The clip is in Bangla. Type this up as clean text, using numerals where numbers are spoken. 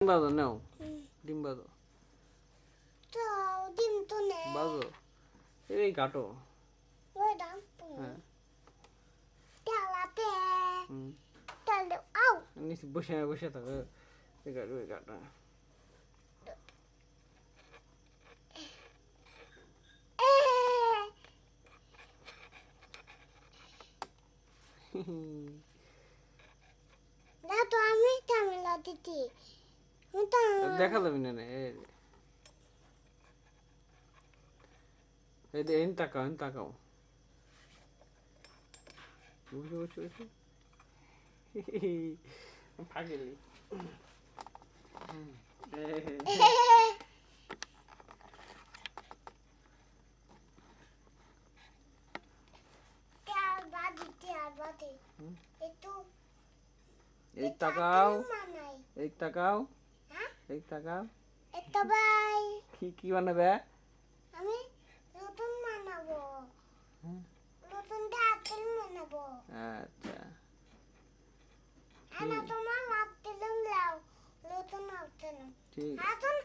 বাজো নাও ডিম বাজো তো ডিম তো নে বাজো এই কাটো ওই দাম হ্যাঁ তেলাতে হুম তেল আউ নিচে বসে বসে থাকো এই কাটো এই কাটো না তো আমি ঝামেলা দিচ্ছি দেখা যাবে না এই যে এন তাকাও বসে বসে বসে ফাগেলি তেল বাদি একটু এই তাকাও মানাই এই তাকাও হ্যাঁ এই তাকাও এটা ভাই কি বানাবে আমি নতুন বানাবো হুম। নতুন আপেল বানাবো আচ্ছা আমি তোমার আপেল লাও নতুন আপেল ঠিক এখন